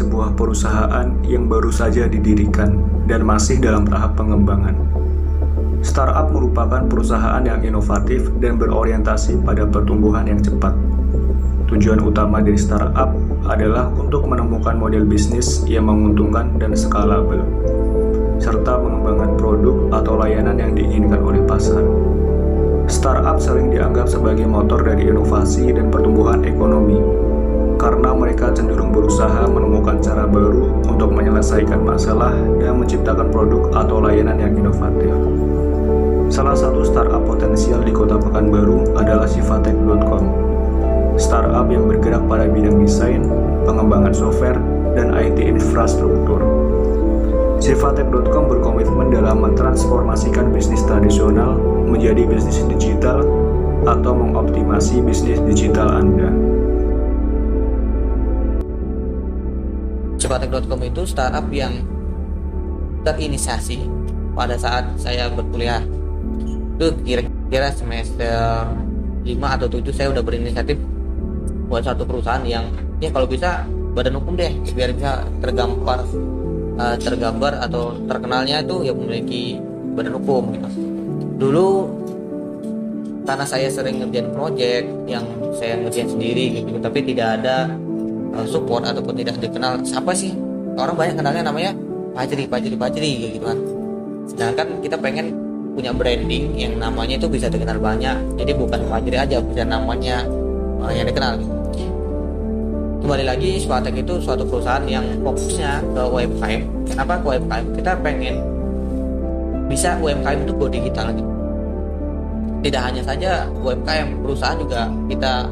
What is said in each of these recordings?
sebuah perusahaan yang baru saja didirikan dan masih dalam tahap pengembangan. Startup merupakan perusahaan yang inovatif dan berorientasi pada pertumbuhan yang cepat. Tujuan utama dari startup adalah untuk menemukan model bisnis yang menguntungkan dan skalabel, serta mengembangkan produk atau layanan yang diinginkan oleh pasar. Startup sering dianggap sebagai motor dari inovasi dan pertumbuhan ekonomi, karena mereka cenderung berusaha menemukan cara baru untuk menyelesaikan masalah dan menciptakan produk atau layanan yang inovatif. Salah satu startup potensial di Kota Pekanbaru adalah Sivatek.com. Startup yang bergerak pada bidang desain, pengembangan software, dan IT infrastruktur. Sivatek.com berkomitmen dalam mentransformasikan bisnis tradisional menjadi bisnis digital atau mengoptimasi bisnis digital Anda. Sivatek.com itu startup yang terinisiasi pada saat saya berkuliah. Itu kira-kira semester 5 atau 7 saya udah berinisiatif buat satu perusahaan yang ya kalau bisa badan hukum deh, biar bisa tergambar atau terkenalnya itu ya memiliki badan hukum gitu. Dulu karena saya sering ngerjain project yang saya ngerjain sendiri gitu, tapi tidak ada support ataupun tidak dikenal siapa sih, orang banyak kenalnya namanya Fajri gitu kan. Sedangkan kita pengen punya branding yang namanya itu bisa dikenal banyak, jadi bukan Fajri aja, bisa namanya orang yang dikenal gitu. Kembali lagi, Sivatek itu suatu perusahaan yang fokusnya ke UMKM. Kenapa ke UMKM? Kita pengen bisa UMKM itu go digital gitu. Tidak hanya saja UMKM, perusahaan juga kita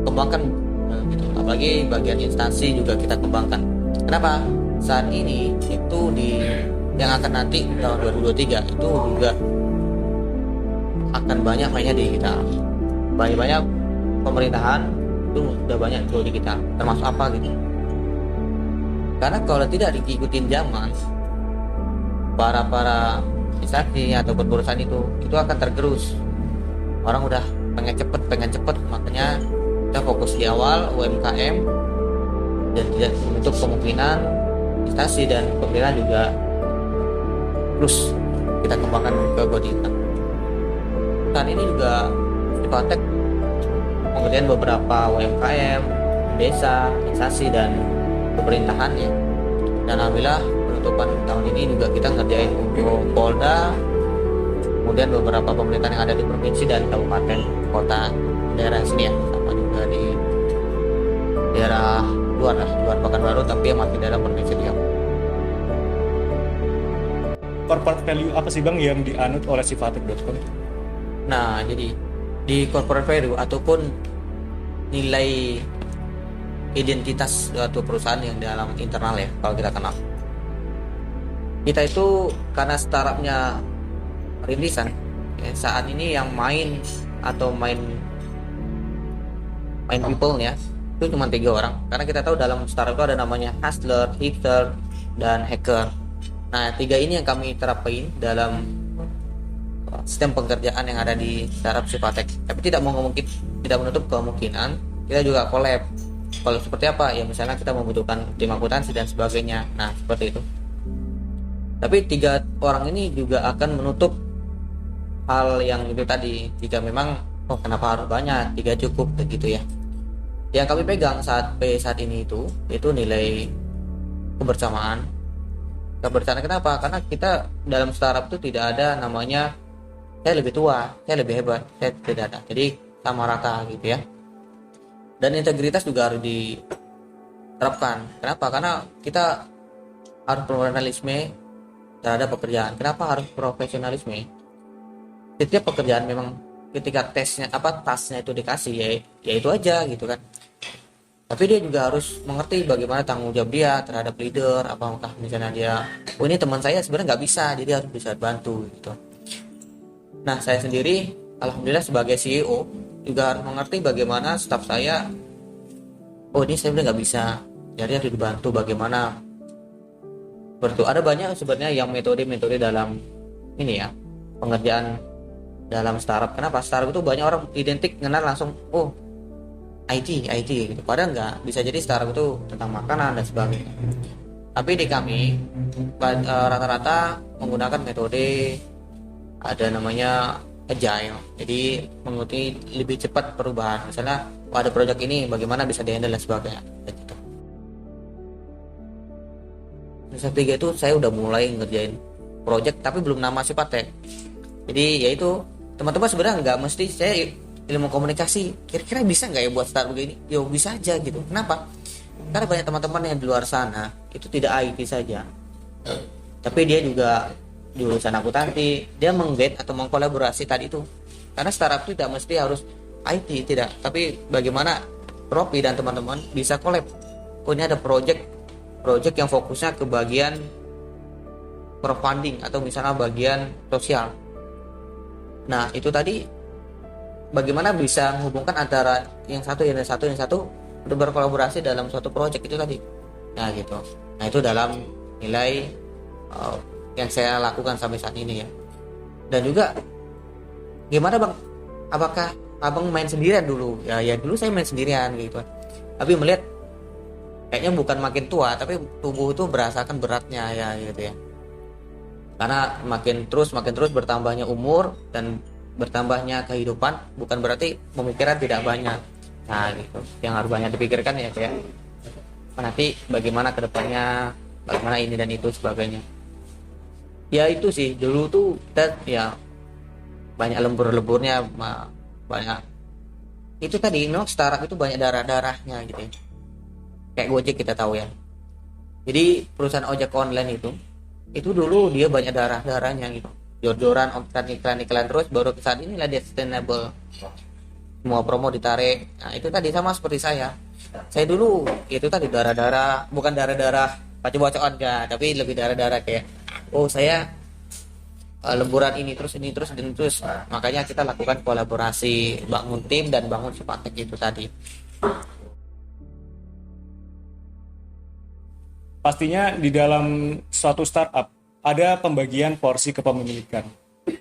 kembangkan gitu. Apalagi bagian instansi juga kita kembangkan. Kenapa? Saat ini itu yang akan nanti tahun 2023 itu juga akan banyak mainnya digital. Banyak pemerintahan itu udah banyak go digital, termasuk apa gitu. Karena kalau tidak diikutin zaman, para instansi atau perusahaan itu akan tergerus. Orang udah pengen cepet, makanya kita fokus di awal UMKM dan tidak menutup kemungkinan instansi dan pemerintahan juga terus kita kembangkan ke go digital. Saat ini juga Sivatek mengerjakan beberapa UMKM, desa, instansi dan pemerintahan ya. Dan alhamdulillah penutupan tahun ini juga kita ngerjain untuk Polda, kemudian beberapa pemerintahan yang ada di provinsi dan kabupaten, kota, daerah sini ya, sama juga di daerah luar Pekanbaru, tapi yang masih daerah provinsi Riau. Corporate value apa sih Bang yang dianut oleh Sivatek.com? Nah, jadi di corporate value ataupun nilai identitas suatu perusahaan yang dalam internal ya, kalau kita kenal. Kita itu karena startupnya rintisan ya, saat ini yang main people ya itu cuma 3 orang, karena kita tahu dalam startup itu ada namanya hustler, hipster, dan hacker. Nah, 3 ini yang kami terapin dalam sistem pekerjaan yang ada di startup Sivatek. Tapi tidak menutup kemungkinan kita juga collab. Kalau seperti apa ya, misalnya kita membutuhkan tim akuntansi dan sebagainya. Nah, seperti itu. Tapi 3 orang ini juga akan menutup hal yang itu tadi. Jika memang kenapa harus banyak, 3 cukup begitu ya. Yang kami pegang saat ini itu nilai kebersamaan. Kenapa? Karena kita dalam startup itu tidak ada namanya saya lebih tua, saya lebih hebat, saya tidak ada. Jadi sama rata gitu ya. Dan integritas juga harus diterapkan. Kenapa? Karena kita harus profesionalisme terhadap pekerjaan. Kenapa harus profesionalisme? Setiap pekerjaan memang ketika tasnya itu dikasih ya itu aja gitu kan. Tapi dia juga harus mengerti bagaimana tanggung jawab dia terhadap leader. Apakah misalnya dia, ini teman saya sebenarnya nggak bisa, jadi harus bisa bantu gitu. Nah, saya sendiri alhamdulillah sebagai CEO juga harus mengerti bagaimana staf saya, ini saya udah nggak bisa, jadi harus dibantu bagaimana. Seperti ada banyak sebenarnya yang metode-metode dalam ini ya, pengerjaan dalam startup. Kenapa? Startup itu banyak orang identik kenal langsung, IT gitu. Padahal nggak, bisa jadi startup itu tentang makanan dan sebagainya. Tapi di kami rata-rata menggunakan metode ada namanya agile. Jadi mengikuti lebih cepat perubahan. Misalnya ada proyek ini bagaimana bisa dihandle dan sebagainya. Gitu. Terus ketiga itu saya udah mulai ngerjain proyek tapi belum nama sifatnya. Jadi yaitu teman-teman sebenarnya nggak mesti saya ilmu komunikasi. Kira-kira bisa nggak ya buat start begini? Yo bisa aja gitu. Kenapa? Karena banyak teman-teman yang di luar sana itu tidak IT saja, tapi dia juga jurusan akuntansi, dia menggait atau mengkolaborasi tadi itu. Karena startup itu tidak mesti harus IT, tidak, tapi bagaimana Ropi dan teman-teman bisa collab. Oh ini ada project yang fokusnya ke bagian crowdfunding atau misalnya bagian sosial. Nah itu tadi bagaimana bisa menghubungkan antara yang satu untuk berkolaborasi dalam suatu project itu tadi. Nah gitu. Nah itu dalam nilai yang saya lakukan sampai saat ini ya. Dan juga gimana bang? Apakah abang main sendirian dulu? Ya dulu saya main sendirian gitu. Tapi melihat kayaknya bukan makin tua, tapi tubuh itu berasakan beratnya ya gitu ya. Karena makin terus bertambahnya umur dan bertambahnya kehidupan, bukan berarti pemikiran tidak banyak. Nah gitu, yang harus banyak dipikirkan ya kayak nanti bagaimana kedepannya, bagaimana ini dan itu sebagainya. Ya itu sih dulu tuh kita ya banyak lembur-lemburnya, banyak itu tadi startup itu banyak darah-darahnya gitu ya. Kayak Gojek kita tahu ya. Jadi perusahaan ojek online itu dulu dia banyak darah-darahnya gitu. Jor-joran, iklan terus baru saat inilah dia sustainable. Semua promo ditarik. Nah itu tadi sama seperti saya dulu itu tadi darah-darah, bukan darah-darah baca-bacaan enggak, tapi lebih darah-darah kayak saya lemburan ini terus. Makanya kita lakukan kolaborasi, bangun tim dan bangun Sipatek itu tadi. Pastinya di dalam suatu startup ada pembagian porsi kepemilikan,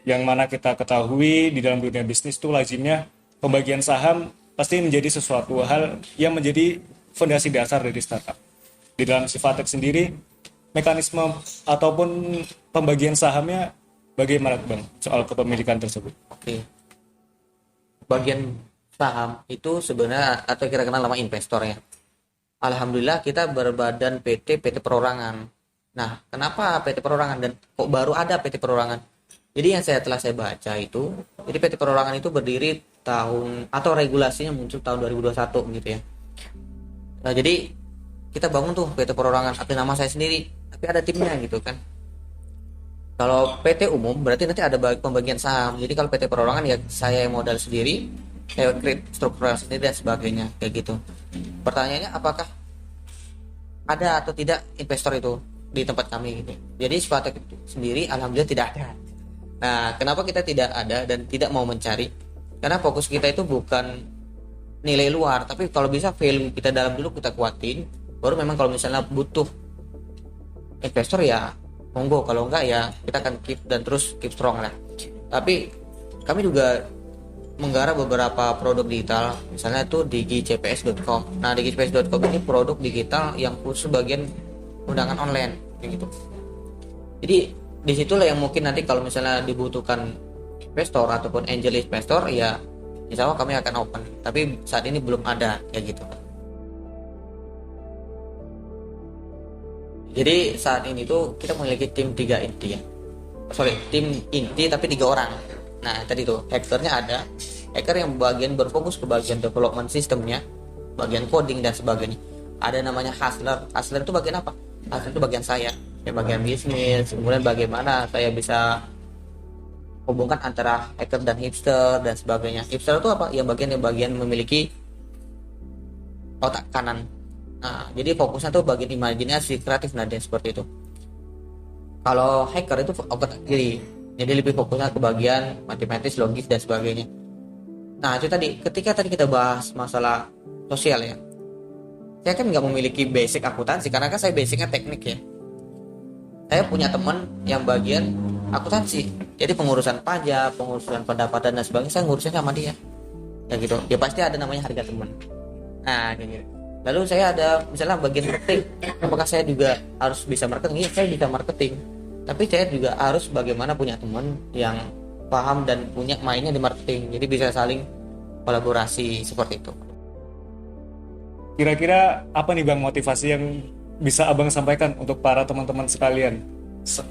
yang mana kita ketahui di dalam dunia bisnis itu lazimnya pembagian saham pasti menjadi sesuatu hal yang menjadi fondasi dasar dari startup. Di dalam Sipatek sendiri, mekanisme ataupun pembagian sahamnya bagaimana bang soal kepemilikan tersebut? Oke. Bagian saham itu sebenarnya atau kira kenal nama investor ya. Alhamdulillah kita berbadan PT perorangan. Nah, kenapa PT perorangan dan kok baru ada PT perorangan? Jadi yang telah saya baca itu, jadi PT perorangan itu berdiri tahun atau regulasinya muncul tahun 2021 gitu ya. Nah, jadi kita bangun tuh PT perorangan atas nama saya sendiri, tapi ada timnya gitu kan. Kalau PT umum berarti nanti ada pembagian saham. Jadi kalau PT perorangan ya saya yang modal sendiri, saya create struktural sendiri dan sebagainya kayak gitu. Pertanyaannya apakah ada atau tidak investor itu di tempat kami gitu. Jadi Sipatek sendiri alhamdulillah tidak ada. Nah, kenapa kita tidak ada dan tidak mau mencari? Karena fokus kita itu bukan nilai luar, tapi kalau bisa value kita dalam dulu kita kuatin. Baru memang kalau misalnya butuh investor ya monggo, kalau enggak ya kita akan keep strong lah. Tapi kami juga menggarap beberapa produk digital, misalnya itu digicps.com. Nah, digicps.com ini produk digital yang khusus bagian undangan online kayak gitu. Jadi disitulah yang mungkin nanti kalau misalnya dibutuhkan investor ataupun angel investor ya insya Allah kami akan open, tapi saat ini belum ada kayak gitu. Jadi saat ini tuh kita memiliki tim 3 inti ya. Tim inti tapi 3 orang. Nah tadi tuh hackernya ada, hacker yang bagian berfokus ke bagian development sistemnya, bagian coding dan sebagainya. Ada namanya hustler itu bagian apa? Hustler itu bagian saya, bagian bisnis. Kemudian bagaimana saya bisa hubungkan antara hacker dan hipster dan sebagainya. Hipster itu apa? Yang bagian memiliki otak kanan. Nah, jadi fokusnya tuh bagian imajinasi, kreatif dan seperti itu. Kalau hacker itu otak kiri, jadi lebih fokusnya ke bagian matematis, logis dan sebagainya. Nah, itu tadi ketika kita bahas masalah sosial ya. Saya kan nggak memiliki basic akuntansi karena kan saya basicnya teknik ya. Saya punya teman yang bagian akuntansi, jadi pengurusan pajak, pengurusan pendapatan dan sebagainya saya ngurusin sama dia. Ya gitu. Ya pasti ada namanya harga teman. Nah, kayak gitu. Lalu saya ada misalnya bagian marketing, apakah saya juga harus bisa marketing? Iya, saya bisa marketing. Tapi saya juga harus bagaimana punya teman yang paham dan punya mainnya di marketing. Jadi bisa saling kolaborasi seperti itu. Kira-kira apa nih Bang motivasi yang bisa Abang sampaikan untuk para teman-teman sekalian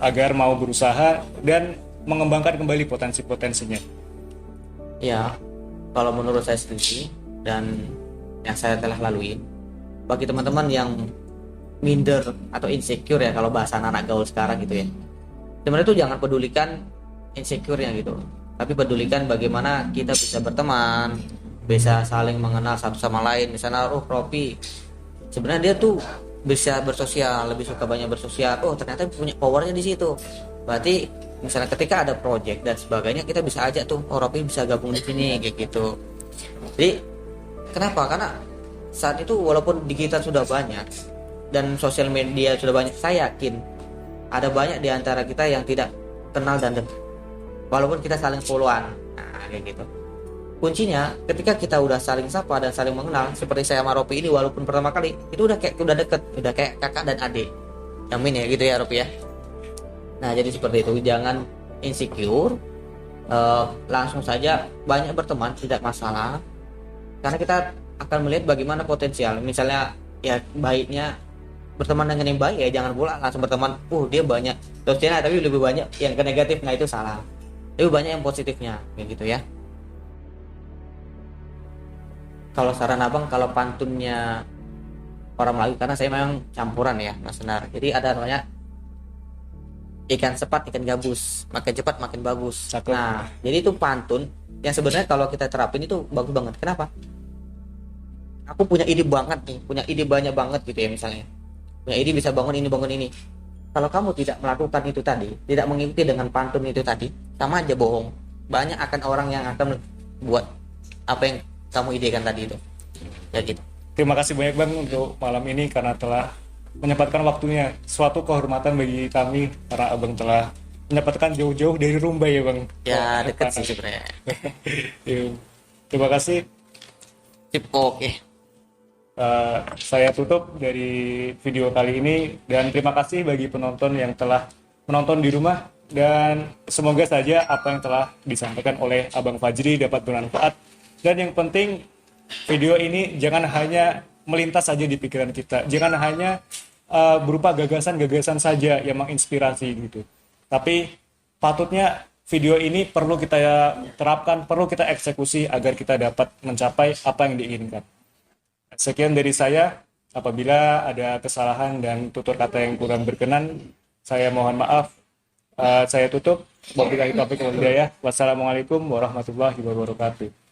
agar mau berusaha dan mengembangkan kembali potensi-potensinya? Ya, kalau menurut saya sendiri dan yang saya telah lalui, bagi teman-teman yang minder atau insecure ya kalau bahasa anak gaul sekarang gitu ya, sebenarnya tuh jangan pedulikan insecure-nya gitu, tapi pedulikan bagaimana kita bisa berteman, bisa saling mengenal satu sama lain. Misalnya Ropi sebenarnya dia tuh bisa bersosial, lebih suka banyak bersosial, oh ternyata punya powernya di situ. Berarti misalnya ketika ada project dan sebagainya, kita bisa ajak tuh, oh Ropi bisa gabung di sini kayak gitu. Jadi kenapa? Karena saat itu walaupun digital sudah banyak dan sosial media sudah banyak, saya yakin ada banyak di antara kita yang tidak kenal dan dekat. Walaupun kita saling followan, nah kayak gitu. Kuncinya ketika kita udah saling sapa dan saling mengenal, seperti saya sama Ropi ini, walaupun pertama kali itu udah deket, udah kayak kakak dan adik. Amin ya gitu ya Ropi ya. Nah jadi seperti itu, jangan insecure, langsung saja banyak berteman, tidak masalah. Karena kita akan melihat bagaimana potensial. Misalnya ya baiknya berteman dengan yang baik ya, jangan pula langsung berteman dia banyak dosanya tapi lebih banyak yang ke negatif. Nah itu salah, lebih banyak yang positifnya kayak gitu ya. Kalau saran abang, kalau pantunnya orang Melayu, karena saya memang campuran ya Mas Senar, jadi ada namanya ikan cepat ikan gabus, makin cepat makin bagus. Cakep. Nah jadi itu pantun yang sebenarnya kalau kita terapin itu bagus banget. Kenapa? Aku punya ide banget nih, punya ide banyak banget gitu ya, misalnya punya ide bisa bangun ini. Kalau kamu tidak melakukan itu tadi, tidak mengikuti dengan pantun itu tadi, sama aja bohong. Banyak akan orang yang akan buat apa yang kamu idekan tadi itu ya gitu. Terima kasih banyak Bang untuk malam ini karena telah menyempatkan waktunya. Suatu kehormatan bagi kami karena Abang telah menyempatkan jauh-jauh dari Rumbai ya Bang. Ya deket sih sebenarnya. Iya. Terima kasih. Sip, oke. Saya tutup dari video kali ini dan terima kasih bagi penonton yang telah menonton di rumah, dan semoga saja apa yang telah disampaikan oleh Abang Fajri dapat bermanfaat. Dan yang penting, video ini jangan hanya melintas saja di pikiran kita, jangan hanya berupa gagasan-gagasan saja yang menginspirasi gitu, tapi patutnya video ini perlu kita terapkan, perlu kita eksekusi agar kita dapat mencapai apa yang diinginkan. Sekian dari saya. Apabila ada kesalahan dan tutur kata yang kurang berkenan, saya mohon maaf. Saya tutup. Wabillahi taufiq wal hidayah. Wassalamualaikum warahmatullahi wabarakatuh.